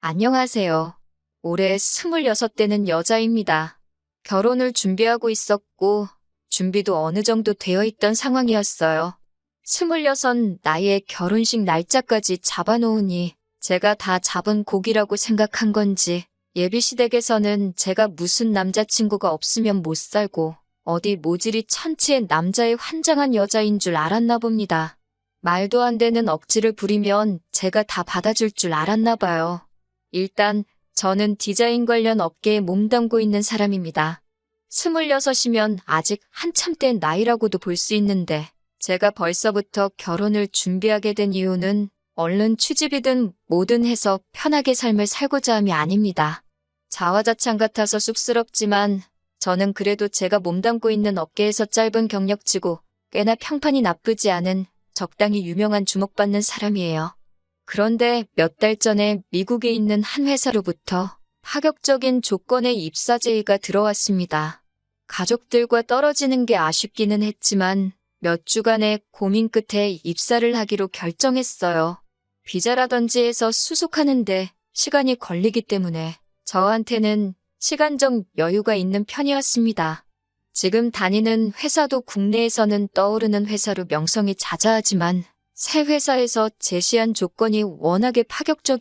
안녕하세요. 올해 26 되는 여자입니다. 결혼을 준비하고 있었고, 준비도 어느 정도 되어 있던 상황이었어요. 26 나이에 결혼식 날짜까지 잡아놓으니 제가 다 잡은 곡이라고 생각한 건지 예비시댁에서는 제가 무슨 남자친구가 없으면 못 살고 어디 모질이 천치의 남자의 환장한 여자인 줄 알았나 봅니다. 말도 안 되는 억지를 부리면 제가 다 받아줄 줄 알았나 봐요. 일단 저는 디자인 관련 업계에 몸담고 있는 사람입니다. 26이면 아직 한참 된 나이라고도 볼 수 있는데 제가 벌써부터 결혼을 준비하게 된 이유는 얼른 취직이든 뭐든 해서 편하게 삶을 살고자 함이 아닙니다. 자화자찬 같아서 쑥스럽지만 저는 그래도 제가 몸담고 있는 업계에서 짧은 경력치고 꽤나 평판이 나쁘지 않은 적당히 유명한 주목받는 사람이에요. 그런데 몇 달 전에 미국에 있는 한 회사로부터 파격적인 조건의 입사 제의가 들어왔습니다. 가족들과 떨어지는 게 아쉽기는 했지만 몇 주간의 고민 끝에 입사를 하기로 결정했어요. 비자라든지 해서 수속하는데 시간이 걸리기 때문에 저한테는 시간적 여유가 있는 편이었습니다. 지금 다니는 회사도 국내에서는 떠오르는 회사로 명성이 자자하지만 새 회사에서 제시한 조건이 워낙에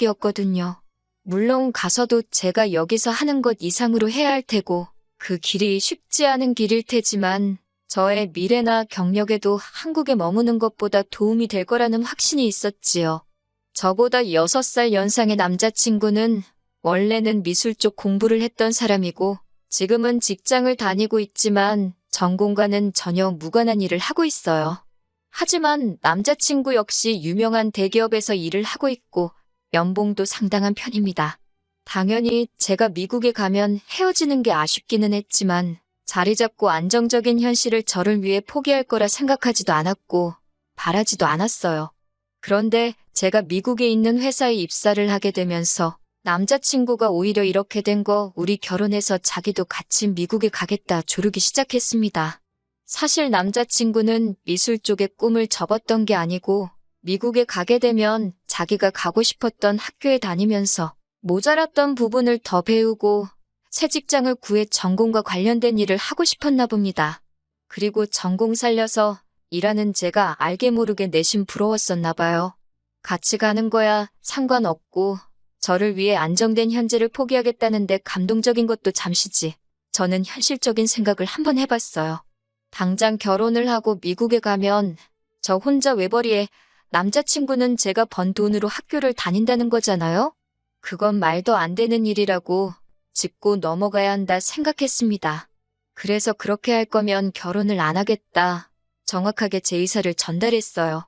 파격적이었거든요. 물론 가서도 제가 여기서 하는 것 이상으로 해야 할 테고 그 길이 쉽지 않은 길일 테지만 저의 미래나 경력에도 한국에 머무는 것보다 도움이 될 거라는 확신이 있었지요. 저보다 6살 연상의 남자친구는 원래는 미술 쪽 공부를 했던 사람이고 지금은 직장을 다니고 있지만 전공과는 전혀 무관한 일을 하고 있어요. 하지만 남자친구 역시 유명한 대기업에서 일을 하고 있고 연봉도 상당한 편입니다. 당연히 제가 미국에 가면 헤어지는 게 아쉽기는 했지만 자리 잡고 안정적인 현실을 저를 위해 포기할 거라 생각하지도 않았고 바라지도 않았어요. 그런데 제가 미국에 있는 회사에 입사를 하게 되면서 남자친구가 오히려 이렇게 된 거 우리 결혼해서 자기도 같이 미국에 가겠다 조르기 시작했습니다. 사실 남자친구는 미술 쪽에 꿈을 접었던 게 아니고 미국에 가게 되면 자기가 가고 싶었던 학교에 다니면서 모자랐던 부분을 더 배우고 새 직장을 구해 전공과 관련된 일을 하고 싶었나 봅니다. 그리고 전공 살려서 일하는 제가 알게 모르게 내심 부러웠었나 봐요. 같이 가는 거야 상관없고 저를 위해 안정된 현재를 포기하겠다는데 감동적인 것도 잠시지. 저는 현실적인 생각을 한번 해봤어요. 당장 결혼을 하고 미국에 가면 저 혼자 외벌이에 남자친구는 제가 번 돈으로 학교를 다닌다는 거잖아요? 그건 말도 안 되는 일이라고 짚고 넘어가야 한다 생각했습니다. 그래서 그렇게 할 거면 결혼을 안 하겠다. 정확하게 제 의사를 전달했어요.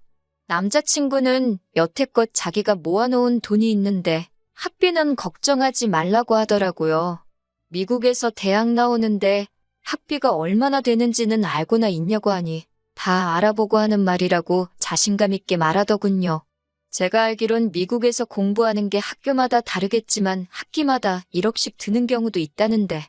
남자친구는 여태껏 자기가 모아놓은 돈이 있는데 학비는 걱정하지 말라고 하더라고요. 미국에서 대학 나오는데 학비가 얼마나 되는지는 알고나 있냐고 하니 다 알아보고 하는 말이라고 자신감 있게 말하더군요. 제가 알기론 미국에서 공부하는 게 학교마다 다르겠지만 학기마다 1억씩 드는 경우도 있다는데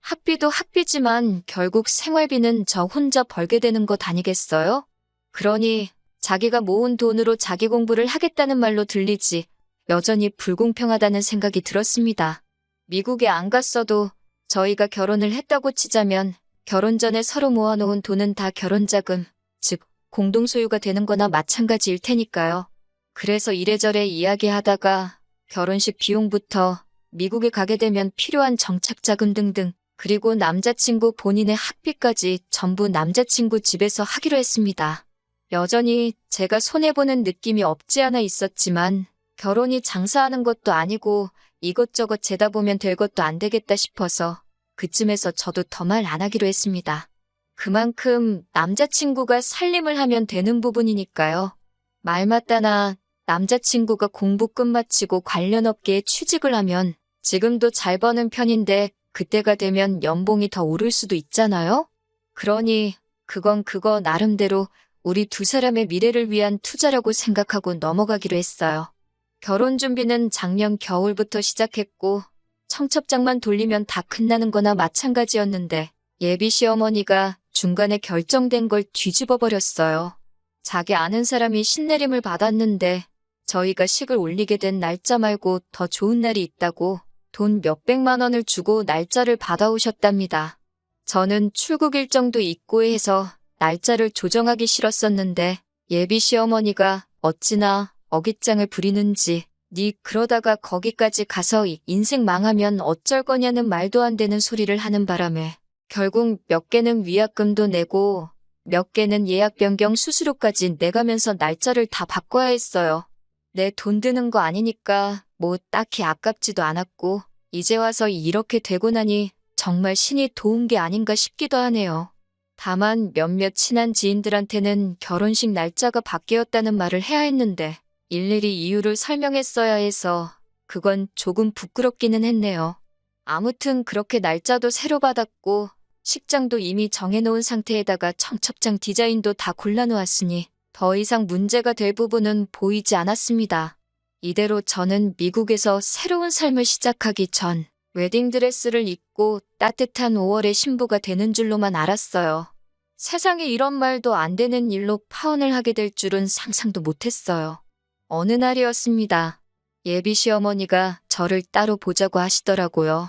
학비도 학비지만 결국 생활비는 저 혼자 벌게 되는 것 아니겠어요? 그러니 자기가 모은 돈으로 자기 공부를 하겠다는 말로 들리지 여전히 불공평하다는 생각이 들었습니다. 미국에 안 갔어도 저희가 결혼을 했다고 치자면 결혼 전에 서로 모아놓은 돈은 다 결혼자금, 즉 공동소유가 되는 거나 마찬가지일 테니까요. 그래서 이래저래 이야기하다가 결혼식 비용부터 미국에 가게 되면 필요한 정착자금 등등 그리고 남자친구 본인의 학비까지 전부 남자친구 집에서 하기로 했습니다. 여전히 제가 손해보는 느낌이 없지 않아 있었지만 결혼이 장사하는 것도 아니고 이것저것 재다 보면 될 것도 안 되겠다 싶어서 그쯤에서 저도 더 말 안 하기로 했습니다. 그만큼 남자친구가 살림을 하면 되는 부분이니까요. 말 맞다나 남자친구가 공부 끝마치고 관련 업계에 취직을 하면 지금도 잘 버는 편인데 그때가 되면 연봉이 더 오를 수도 있잖아요? 그러니 그건 그거 나름대로 우리 두 사람의 미래를 위한 투자라고 생각하고 넘어가기로 했어요. 결혼 준비는 작년 겨울부터 시작했고 청첩장만 돌리면 다 끝나는 거나 마찬가지였는데 예비 시어머니가 중간에 결정된 걸 뒤집어 버렸어요. 자기 아는 사람이 신내림을 받았는데 저희가 식을 올리게 된 날짜 말고 더 좋은 날이 있다고 돈 몇백만 원을 주고 날짜를 받아오셨답니다. 저는 출국 일정도 있고 해서 날짜를 조정하기 싫었었는데 예비 시어머니가 어찌나 어깃장을 부리는지 니 그러다가 거기까지 가서 인생 망하면 어쩔 거냐는 말도 안 되는 소리를 하는 바람에 결국 몇 개는 위약금도 내고 몇 개는 예약 변경 수수료까지 내가면서 날짜를 다 바꿔야 했어요. 내 돈 드는 거 아니니까 뭐 딱히 아깝지도 않았고 이제 와서 이렇게 되고 나니 정말 신이 도운 게 아닌가 싶기도 하네요. 다만 몇몇 친한 지인들한테는 결혼식 날짜가 바뀌었다는 말을 해야 했는데 일일이 이유를 설명했어야 해서 그건 조금 부끄럽기는 했네요. 아무튼 그렇게 날짜도 새로 받았고 식장도 이미 정해놓은 상태에다가 청첩장 디자인도 다 골라놓았으니 더 이상 문제가 될 부분은 보이지 않았습니다. 이대로 저는 미국에서 새로운 삶을 시작하기 전 웨딩드레스를 입고 따뜻한 5월의 신부가 되는 줄로만 알았어요. 세상에 이런 말도 안 되는 일로 파혼을 하게 될 줄은 상상도 못했어요. 어느 날이었습니다. 예비 시어머니가 저를 따로 보자고 하시더라고요.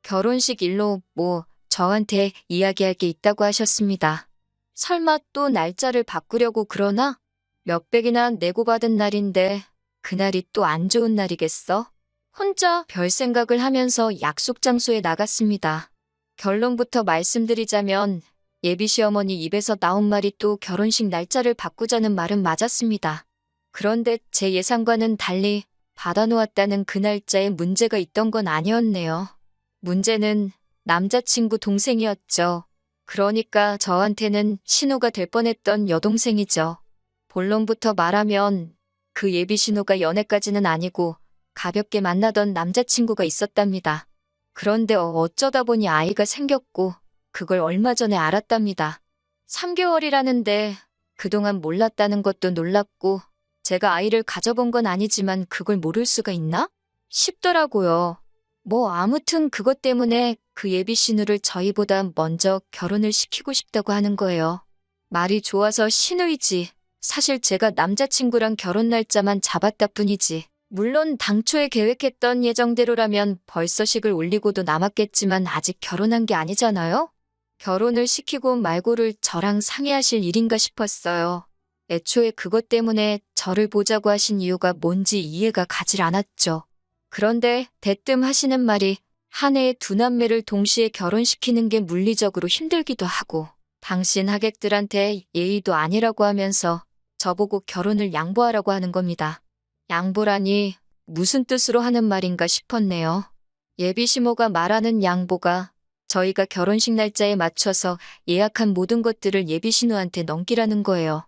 결혼식 일로 저한테 이야기할 게 있다고 하셨습니다. 설마 또 날짜를 바꾸려고 그러나? 몇백이나 내고 받은 날인데 그날이 또 안 좋은 날이겠어? 혼자 별 생각을 하면서 약속 장소에 나갔습니다. 결론부터 말씀드리자면 예비 시어머니 입에서 나온 말이 또 결혼식 날짜를 바꾸자는 말은 맞았습니다. 그런데 제 예상과는 달리 받아놓았다는 그 날짜에 문제가 있던 건 아니었네요. 문제는 남자친구 동생이었죠. 그러니까 저한테는 신호가 될 뻔했던 여동생이죠. 본론부터 말하면 그 예비 신호가 연애까지는 아니고 가볍게 만나던 남자친구가 있었답니다. 그런데 어쩌다 보니 아이가 생겼고 그걸 얼마 전에 알았답니다. 3개월이라는데 그동안 몰랐다는 것도 놀랍고 제가 아이를 가져본 건 아니지만 그걸 모를 수가 있나? 싶더라고요. 아무튼 그것 때문에 그 예비 신우를 저희보다 먼저 결혼을 시키고 싶다고 하는 거예요. 말이 좋아서 신우이지. 사실 제가 남자친구랑 결혼 날짜만 잡았다 뿐이지. 물론 당초에 계획했던 예정대로라면 벌써 식을 올리고도 남았겠지만 아직 결혼한 게 아니잖아요? 결혼을 시키고 말고를 저랑 상의하실 일인가 싶었어요. 애초에 그것 때문에 저를 보자고 하신 이유가 뭔지 이해가 가질 않았죠. 그런데 대뜸 하시는 말이 한 해에 두 남매를 동시에 결혼시키는 게 물리적으로 힘들기도 하고 당신 하객들한테 예의도 아니라고 하면서 저보고 결혼을 양보하라고 하는 겁니다. 양보라니 무슨 뜻으로 하는 말인가 싶었네요. 예비 시모가 말하는 양보가 저희가 결혼식 날짜에 맞춰서 예약한 모든 것들을 예비 신우한테 넘기라는 거예요.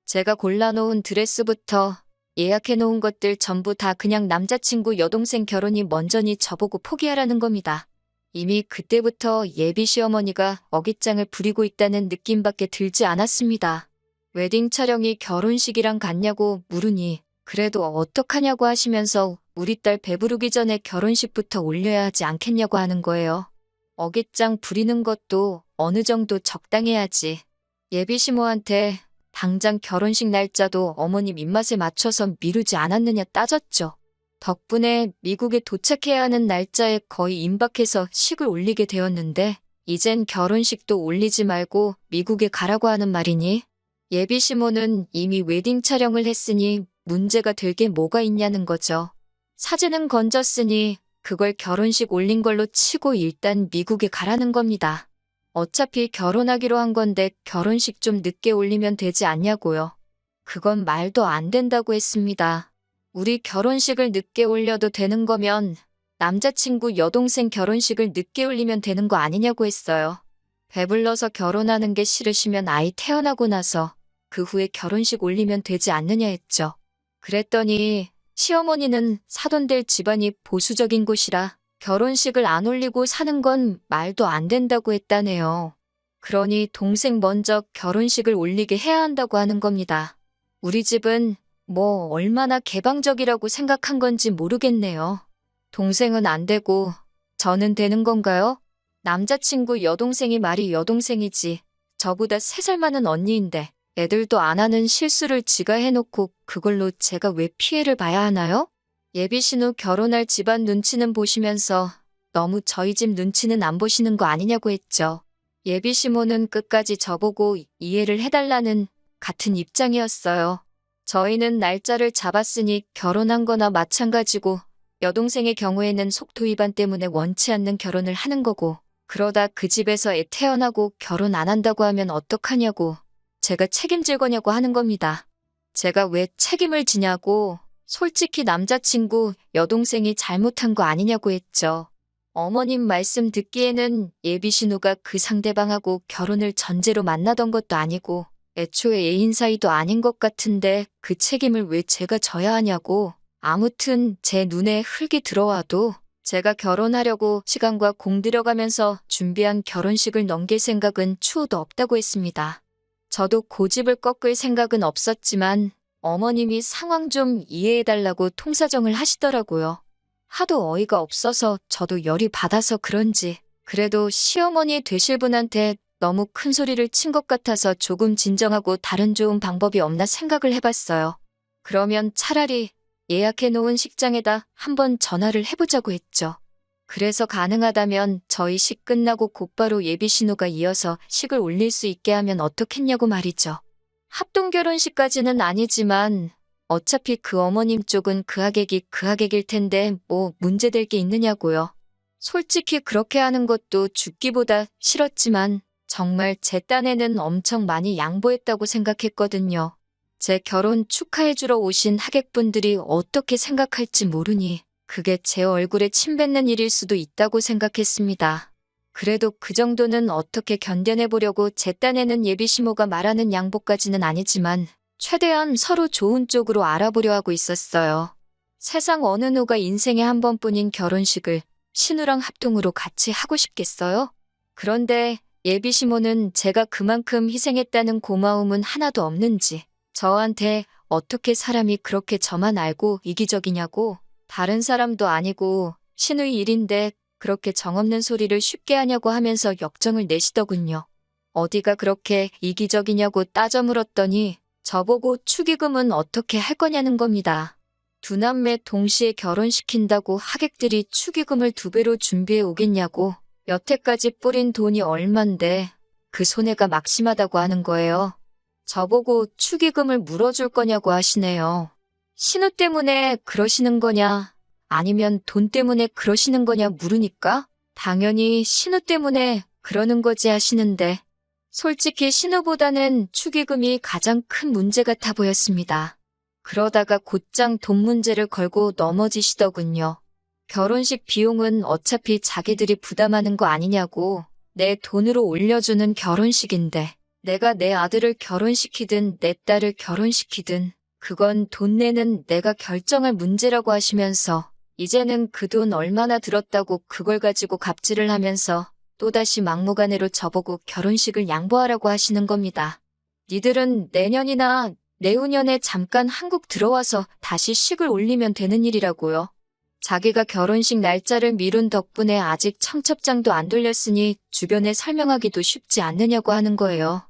제가 골라놓은 드레스부터 예약해놓은 것들 전부 다 그냥 남자친구 여동생 결혼이 먼저니 저보고 포기하라는 겁니다. 이미 그때부터 예비 시어머니가 어깃장을 부리고 있다는 느낌밖에 들지 않았습니다. 웨딩 촬영이 결혼식이랑 같냐고 물으니 그래도 어떡하냐고 하시면서 우리 딸 배부르기 전에 결혼식부터 올려야 하지 않겠냐고 하는 거예요. 어깃장 부리는 것도 어느 정도 적당해야지. 예비 시모한테 당장 결혼식 날짜도 어머님 입맛에 맞춰서 미루지 않았느냐 따졌죠. 덕분에 미국에 도착해야 하는 날짜에 거의 임박해서 식을 올리게 되었는데 이젠 결혼식도 올리지 말고 미국에 가라고 하는 말이니 예비 시모는 이미 웨딩 촬영을 했으니 문제가 될 게 뭐가 있냐는 거죠. 사진은 건졌으니 그걸 결혼식 올린 걸로 치고 일단 미국에 가라는 겁니다. 어차피 결혼하기로 한 건데 결혼식 좀 늦게 올리면 되지 않냐고요. 그건 말도 안 된다고 했습니다. 우리 결혼식을 늦게 올려도 되는 거면 남자친구 여동생 결혼식을 늦게 올리면 되는 거 아니냐고 했어요. 배불러서 결혼하는 게 싫으시면 아이 태어나고 나서 그 후에 결혼식 올리면 되지 않느냐 했죠. 그랬더니 시어머니는 사돈들 집안이 보수적인 곳이라 결혼식을 안 올리고 사는 건 말도 안 된다고 했다네요. 그러니 동생 먼저 결혼식을 올리게 해야 한다고 하는 겁니다. 우리 집은 얼마나 개방적이라고 생각한 건지 모르겠네요. 동생은 안 되고 저는 되는 건가요? 남자친구 여동생이 말이 여동생이지. 저보다 3살 많은 언니인데 애들도 안 하는 실수를 지가 해놓고 그걸로 제가 왜 피해를 봐야 하나요? 예비 신우 결혼할 집안 눈치는 보시면서 너무 저희 집 눈치는 안 보시는 거 아니냐고 했죠. 예비 시모는 끝까지 저보고 이해를 해달라는 같은 입장이었어요. 저희는 날짜를 잡았으니 결혼한 거나 마찬가지고 여동생의 경우에는 속도 위반 때문에 원치 않는 결혼을 하는 거고 그러다 그 집에서 애 태어나고 결혼 안 한다고 하면 어떡하냐고 제가 책임질 거냐고 하는 겁니다. 제가 왜 책임을 지냐고 솔직히 남자친구 여동생이 잘못한 거 아니냐고 했죠. 어머님 말씀 듣기에는 예비 신우가 그 상대방하고 결혼을 전제로 만나던 것도 아니고 애초에 애인 사이도 아닌 것 같은데 그 책임을 왜 제가 져야 하냐고. 아무튼 제 눈에 흙이 들어와도 제가 결혼하려고 시간과 공 들여가면서 준비한 결혼식을 넘길 생각은 추호도 없다고 했습니다. 저도 고집을 꺾을 생각은 없었지만 어머님이 상황 좀 이해해달라고 통사정을 하시더라고요. 하도 어이가 없어서 저도 열이 받아서 그런지 그래도 시어머니 되실 분한테 너무 큰 소리를 친 것 같아서 조금 진정하고 다른 좋은 방법이 없나 생각을 해봤어요. 그러면 차라리 예약해놓은 식장에다 한번 전화를 해보자고 했죠. 그래서 가능하다면 저희 식 끝나고 곧바로 예비 신우가 이어서 식을 올릴 수 있게 하면 어떻겠냐고 말이죠. 합동 결혼식까지는 아니지만 어차피 그 어머님 쪽은 그 하객일 텐데 뭐 문제될 게 있느냐고요. 솔직히 그렇게 하는 것도 죽기보다 싫었지만 정말 제 딴에는 엄청 많이 양보했다고 생각했거든요. 제 결혼 축하해주러 오신 하객분들이 어떻게 생각할지 모르니 그게 제 얼굴에 침 뱉는 일일 수도 있다고 생각했습니다. 그래도 그 정도는 어떻게 견뎌내보려고 제 딴에는 예비 시모가 말하는 양보까지는 아니지만 최대한 서로 좋은 쪽으로 알아보려 하고 있었어요. 세상 어느 누가 인생에 한 번뿐인 결혼식을 신우랑 합동으로 같이 하고 싶겠어요? 그런데 예비 시모는 제가 그만큼 희생했다는 고마움은 하나도 없는지 저한테 어떻게 사람이 그렇게 저만 알고 이기적이냐고 다른 사람도 아니고 신우의 일인데 그렇게 정없는 소리를 쉽게 하냐고 하면서 역정을 내시더군요. 어디가 그렇게 이기적이냐고 따져 물었더니 저보고 축의금은 어떻게 할 거냐는 겁니다. 두 남매 동시에 결혼시킨다고 하객들이 축의금을 2배로 준비해 오겠냐고 여태까지 뿌린 돈이 얼만데 그 손해가 막심하다고 하는 거예요. 저보고 축의금을 물어줄 거냐고 하시네요. 신우 때문에 그러시는 거냐 아니면 돈 때문에 그러시는 거냐 물으니까 당연히 신우 때문에 그러는 거지 하시는데 솔직히 신우보다는 축의금이 가장 큰 문제 같아 보였습니다. 그러다가 곧장 돈 문제를 걸고 넘어지시더군요. 결혼식 비용은 어차피 자기들이 부담하는 거 아니냐고 내 돈으로 올려주는 결혼식인데 내가 내 아들을 결혼시키든 내 딸을 결혼시키든 그건 돈 내는 내가 결정할 문제라고 하시면서 이제는 그 돈 얼마나 들었다고 그걸 가지고 갑질을 하면서 또다시 막무가내로 저보고 결혼식을 양보하라고 하시는 겁니다. 니들은 내년이나 내후년에 잠깐 한국 들어와서 다시 식을 올리면 되는 일이라고요. 자기가 결혼식 날짜를 미룬 덕분에 아직 청첩장도 안 돌렸으니 주변에 설명하기도 쉽지 않느냐고 하는 거예요.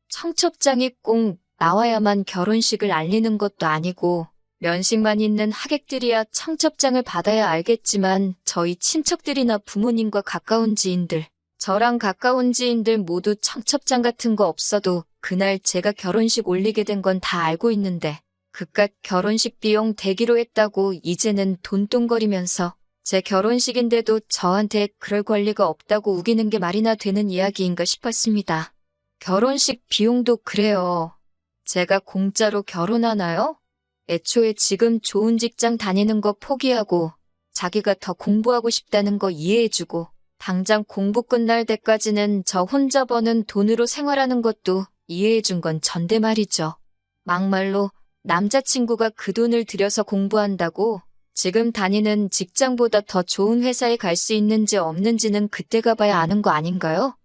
청첩장이 꼭 나와야만 결혼식을 알리는 것도 아니고 면식만 있는 하객들이야 청첩장을 받아야 알겠지만 저희 친척들이나 부모님과 가까운 지인들, 저랑 가까운 지인들 모두 청첩장 같은 거 없어도 그날 제가 결혼식 올리게 된 건 다 알고 있는데 그깟 결혼식 비용 대기로 했다고 이제는 돈똥거리면서 제 결혼식인데도 저한테 그럴 권리가 없다고 우기는 게 말이나 되는 이야기인가 싶었습니다. 결혼식 비용도 그래요. 제가 공짜로 결혼하나요? 애초에 지금 좋은 직장 다니는 거 포기하고 자기가 더 공부하고 싶다는 거 이해해주고 당장 공부 끝날 때까지는 저 혼자 버는 돈으로 생활하는 것도 이해해준 건 전데 말이죠. 막말로 남자친구가 그 돈을 들여서 공부한다고 지금 다니는 직장보다 더 좋은 회사에 갈 수 있는지 없는지는 그때 가봐야 아는 거 아닌가요?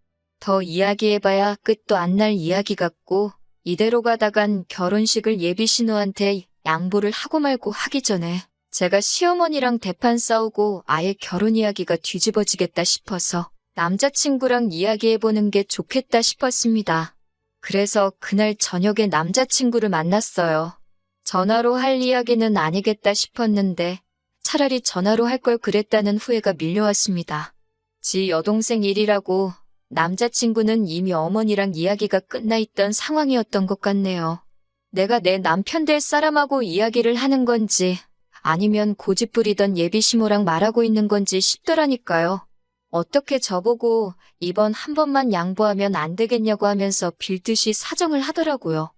더 이야기해봐야 끝도 안 날 이야기 같고 이대로 가다간 결혼식을 예비 신우한테 양보를 하고 말고 하기 전에 제가 시어머니랑 대판 싸우고 아예 결혼 이야기가 뒤집어지겠다 싶어서 남자친구랑 이야기해보는 게 좋겠다 싶었습니다. 그래서 그날 저녁에 남자친구를 만났어요. 전화로 할 이야기는 아니겠다 싶었는데 차라리 전화로 할 걸 그랬다는 후회가 밀려왔습니다. 지 여동생 일이라고 남자친구는 이미 어머니랑 이야기가 끝나 있던 상황이었던 것 같네요. 내가 내 남편 될 사람하고 이야기를 하는 건지 아니면 고집부리던 예비시모랑 말하고 있는 건지 싶더라니까요. 어떻게 저보고 이번 한 번만 양보하면 안 되겠냐고 하면서 빌듯이 사정을 하더라고요.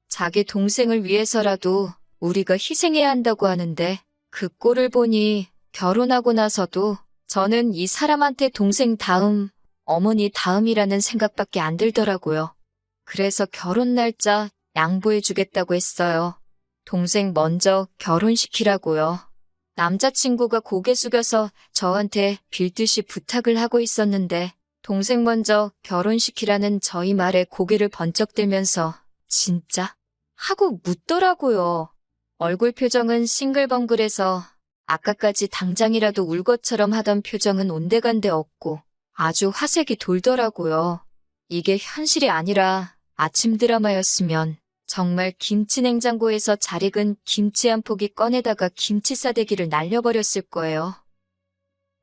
자기 동생을 위해서라도 우리가 희생해야 한다고 하는데 그 꼴을 보니 결혼하고 나서도 저는 이 사람한테 동생 다음, 어머니 다음이라는 생각밖에 안 들더라고요. 그래서 결혼 날짜 양보해 주겠다고 했어요. 동생 먼저 결혼시키라고요. 남자친구가 고개 숙여서 저한테 빌듯이 부탁을 하고 있었는데 동생 먼저 결혼시키라는 저희 말에 고개를 번쩍 들면서 진짜? 하고 묻더라고요. 얼굴 표정은 싱글벙글해서 아까까지 당장이라도 울 것처럼 하던 표정은 온데간데 없고 아주 화색이 돌더라고요. 이게 현실이 아니라 아침 드라마였으면 정말 김치 냉장고에서 잘 익은 김치 한 포기 꺼내다가 김치 싸대기를 날려버렸을 거예요.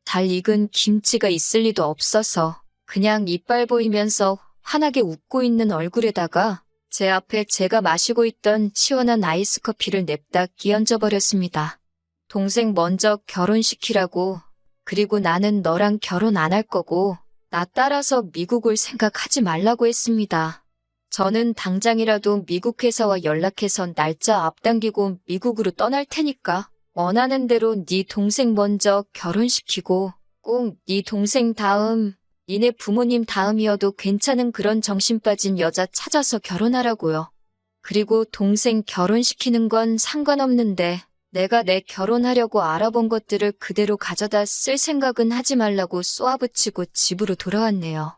잘 익은 김치가 있을 리도 없어서 그냥 이빨 보이면서 환하게 웃고 있는 얼굴에다가 제 앞에 제가 마시고 있던 시원한 아이스 커피를 냅다 끼얹어 버렸습니다. 동생 먼저 결혼시키라고, 그리고 나는 너랑 결혼 안 할 거고 나 따라서 미국 올 생각하지 말라고 했습니다. 저는 당장이라도 미국 회사와 연락해서 날짜 앞당기고 미국으로 떠날 테니까 원하는 대로 네 동생 먼저 결혼시키고 꼭 네 동생 다음, 니네 부모님 다음이어도 괜찮은 그런 정신 빠진 여자 찾아서 결혼하라고요. 그리고 동생 결혼시키는 건 상관없는데 내가 내 결혼하려고 알아본 것들을 그대로 가져다 쓸 생각은 하지 말라고 쏘아붙이고 집으로 돌아왔네요.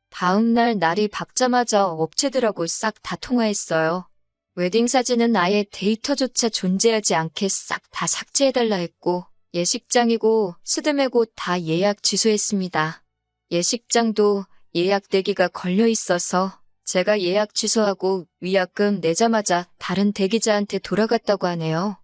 다음 날 날이 밝자마자 업체들하고 싹 다 통화했어요. 웨딩 사진은 아예 데이터조차 존재하지 않게 싹 다 삭제해달라 했고 예식장이고 스드메고 다 예약 취소했습니다. 예식장도 예약 대기가 걸려 있어서 제가 예약 취소하고 위약금 내자마자 다른 대기자한테 돌아갔다고 하네요.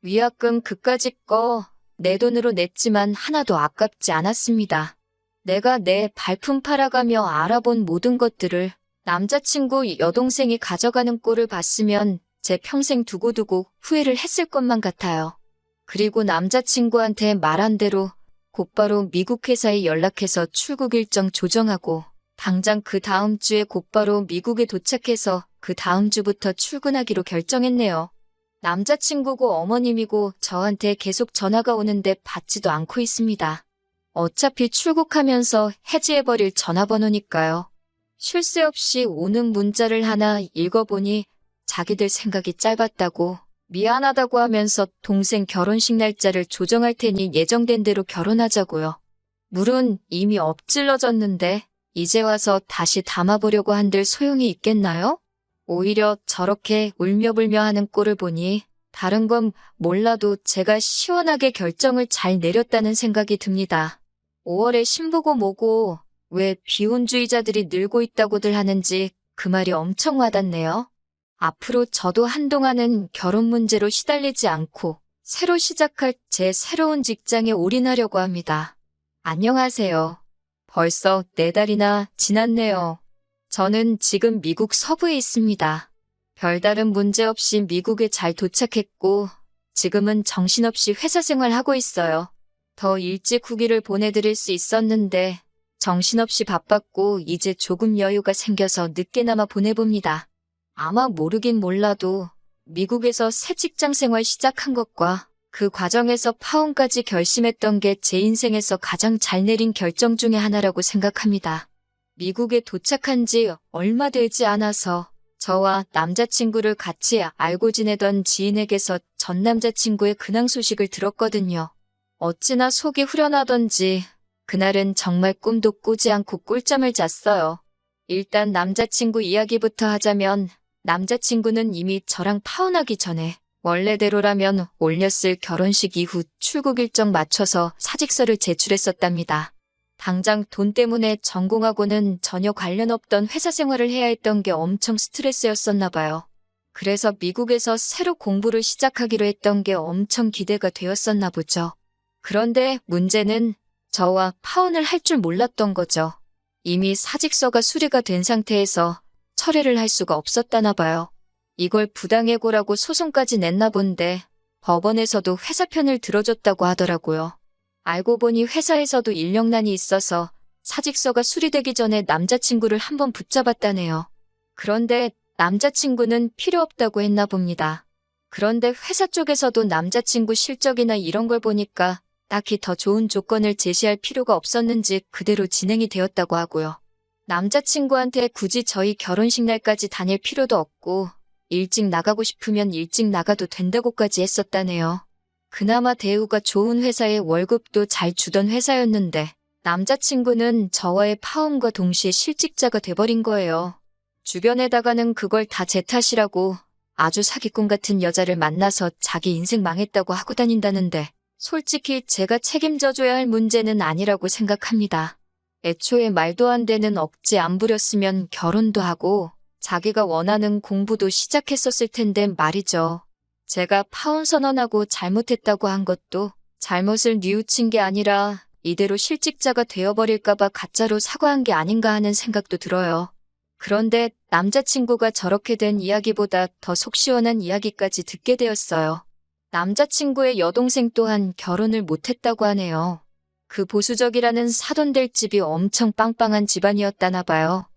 위약금 그까짓 거 내 돈으로 냈지만 하나도 아깝지 않았습니다. 내가 내 발품 팔아가며 알아본 모든 것들을 남자친구 여동생이 가져가는 꼴을 봤으면 제 평생 두고두고 후회를 했을 것만 같아요. 그리고 남자친구한테 말한 대로 곧바로 미국 회사에 연락해서 출국 일정 조정하고 당장 그 다음 주에 곧바로 미국에 도착해서 그 다음 주부터 출근하기로 결정했네요. 남자친구고 어머님이고 저한테 계속 전화가 오는데 받지도 않고 있습니다. 어차피 출국하면서 해지해버릴 전화번호니까요. 쉴 새 없이 오는 문자를 하나 읽어보니 자기들 생각이 짧았다고 미안하다고 하면서 동생 결혼식 날짜를 조정할 테니 예정된 대로 결혼하자고요. 물은 이미 엎질러졌는데 이제 와서 다시 담아보려고 한들 소용이 있겠나요? 오히려 저렇게 울며불며 하는 꼴을 보니 다른 건 몰라도 제가 시원하게 결정을 잘 내렸다는 생각이 듭니다. 5월에 신보고 뭐고 왜 비혼주의자들이 늘고 있다고들 하는지 그 말이 엄청 와닿네요. 앞으로 저도 한동안은 결혼 문제로 시달리지 않고 새로 시작할 제 새로운 직장에 올인하려고 합니다. 안녕하세요. 벌써 4달이나 지났네요. 저는 지금 미국 서부에 있습니다. 별다른 문제 없이 미국에 잘 도착했고 지금은 정신없이 회사 생활하고 있어요. 더 일찍 후기를 보내드릴 수 있었는데 정신없이 바빴고 이제 조금 여유가 생겨서 늦게나마 보내봅니다. 아마 모르긴 몰라도 미국에서 새 직장 생활 시작한 것과 그 과정에서 파혼까지 결심했던 게 제 인생에서 가장 잘 내린 결정 중에 하나라고 생각합니다. 미국에 도착한 지 얼마 되지 않아서 저와 남자친구를 같이 알고 지내던 지인에게서 전 남자친구의 근황 소식을 들었거든요. 어찌나 속이 후련하던지 그날은 정말 꿈도 꾸지 않고 꿀잠을 잤어요. 일단 남자친구 이야기부터 하자면 남자친구는 이미 저랑 파혼하기 전에 원래대로라면 올렸을 결혼식 이후 출국 일정 맞춰서 사직서를 제출했었답니다. 당장 돈 때문에 전공하고는 전혀 관련 없던 회사 생활을 해야 했던 게 엄청 스트레스였었나 봐요. 그래서 미국에서 새로 공부를 시작하기로 했던 게 엄청 기대가 되었었나 보죠. 그런데 문제는 저와 파혼을 할 줄 몰랐던 거죠. 이미 사직서가 수리가 된 상태에서 철회를 할 수가 없었다나 봐요. 이걸 부당해고라고 소송까지 냈나 본데 법원에서도 회사 편을 들어줬다고 하더라고요. 알고 보니 회사에서도 인력난이 있어서 사직서가 수리되기 전에 남자친구를 한번 붙잡았다네요. 그런데 남자친구는 필요 없다고 했나 봅니다. 그런데 회사 쪽에서도 남자친구 실적이나 이런 걸 보니까 딱히 더 좋은 조건을 제시할 필요가 없었는지 그대로 진행이 되었다고 하고요. 남자친구한테 굳이 저희 결혼식 날까지 다닐 필요도 없고 일찍 나가고 싶으면 일찍 나가도 된다고까지 했었다네요. 그나마 대우가 좋은 회사에 월급도 잘 주던 회사였는데 남자친구는 저와의 파혼과 동시에 실직자가 돼버린 거예요. 주변에다가는 그걸 다 제 탓이라고 아주 사기꾼 같은 여자를 만나서 자기 인생 망했다고 하고 다닌다는데 솔직히 제가 책임져줘야 할 문제는 아니라고 생각합니다. 애초에 말도 안 되는 억지 안 부렸으면 결혼도 하고 자기가 원하는 공부도 시작했었을 텐데 말이죠. 제가 파혼 선언하고 잘못했다고 한 것도 잘못을 뉘우친 게 아니라 이대로 실직자가 되어버릴까봐 가짜로 사과한 게 아닌가 하는 생각도 들어요. 그런데 남자친구가 저렇게 된 이야기보다 더 속 시원한 이야기까지 듣게 되었어요. 남자친구의 여동생 또한 결혼을 못했다고 하네요. 그 보수적이라는 사돈될 집이 엄청 빵빵한 집안이었다나 봐요.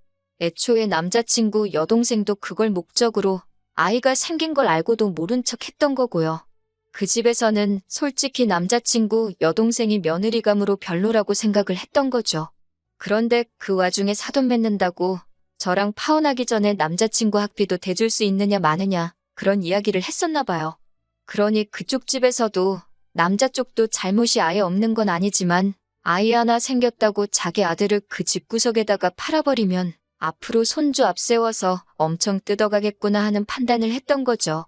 애초에 남자친구 여동생도 그걸 목적으로 아이가 생긴 걸 알고도 모른 척 했던 거고요. 그 집에서는 솔직히 남자친구 여동생이 며느리감으로 별로라고 생각을 했던 거죠. 그런데 그 와중에 사돈 맺는다고 저랑 파혼하기 전에 남자친구 학비도 대줄 수 있느냐 마느냐 그런 이야기를 했었나 봐요. 그러니 그쪽 집에서도 남자 쪽도 잘못이 아예 없는 건 아니지만 아이 하나 생겼다고 자기 아들을 그 집구석에다가 팔아버리면 앞으로 손주 앞세워서 엄청 뜯어가겠구나 하는 판단을 했던 거죠.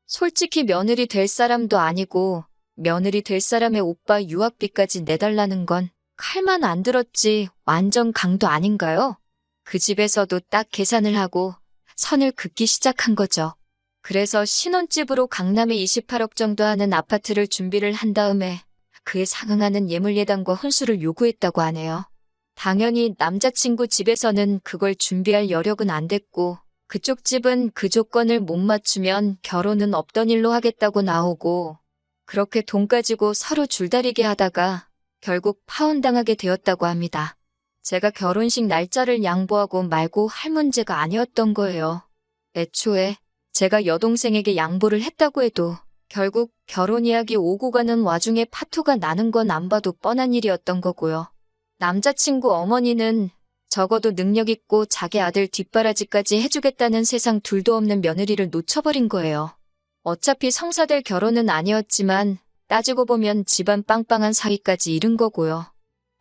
솔직히 며느리 될 사람도 아니고 며느리 될 사람의 오빠 유학비까지 내달라는 건 칼만 안 들었지 완전 강도 아닌가요? 그 집에서도 딱 계산을 하고 선을 긋기 시작한 거죠. 그래서 신혼집으로 강남에 28억 정도 하는 아파트를 준비를 한 다음에 그에 상응하는 예물예단과 혼수를 요구했다고 하네요. 당연히 남자친구 집에서는 그걸 준비할 여력은 안 됐고 그쪽 집은 그 조건을 못 맞추면 결혼은 없던 일로 하겠다고 나오고 그렇게 돈 가지고 서로 줄다리기 하다가 결국 파혼당하게 되었다고 합니다. 제가 결혼식 날짜를 양보하고 말고 할 문제가 아니었던 거예요. 애초에 제가 여동생에게 양보를 했다고 해도 결국 결혼 이야기 오고 가는 와중에 파토가 나는 건 안 봐도 뻔한 일이었던 거고요. 남자친구 어머니는 적어도 능력 있고 자기 아들 뒷바라지까지 해주겠다는 세상 둘도 없는 며느리를 놓쳐버린 거예요. 어차피 성사될 결혼은 아니었지만 따지고 보면 집안 빵빵한 사위까지 잃은 거고요.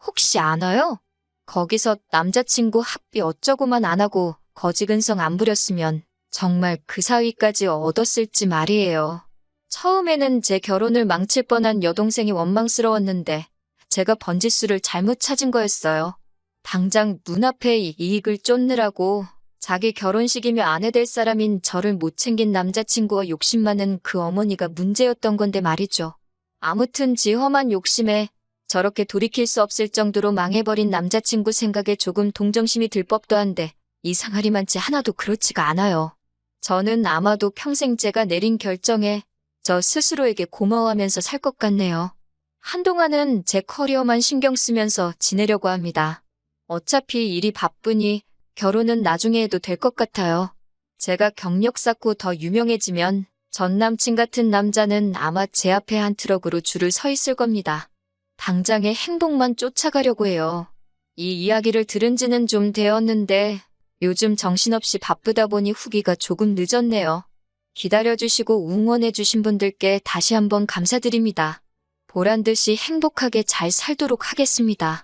혹시 아나요? 거기서 남자친구 학비 어쩌고만 안 하고 거지근성 안 부렸으면 정말 그 사위까지 얻었을지 말이에요. 처음에는 제 결혼을 망칠 뻔한 여동생이 원망스러웠는데 제가 번지수를 잘못 찾은 거였어요. 당장 눈앞에 이익을 쫓느라고 자기 결혼식이며 아내 될 사람인 저를 못 챙긴 남자친구와 욕심 많은 그 어머니가 문제였던 건데 말이죠. 아무튼 지 험한 욕심에 저렇게 돌이킬 수 없을 정도로 망해버린 남자친구 생각에 조금 동정심이 들 법도 한데 이상하리만치 하나도 그렇지가 않아요. 저는 아마도 평생 제가 내린 결정에 저 스스로에게 고마워하면서 살 것 같네요. 한동안은 제 커리어만 신경 쓰면서 지내려고 합니다. 어차피 일이 바쁘니 결혼은 나중에 해도 될 것 같아요. 제가 경력 쌓고 더 유명해지면 전 남친 같은 남자는 아마 제 앞에 한 트럭으로 줄을 서 있을 겁니다. 당장의 행복만 쫓아가려고 해요. 이 이야기를 들은 지는 좀 되었는데 요즘 정신없이 바쁘다 보니 후기가 조금 늦었네요. 기다려주시고 응원해주신 분들께 다시 한번 감사드립니다. 보란듯이 행복하게 잘 살도록 하겠습니다.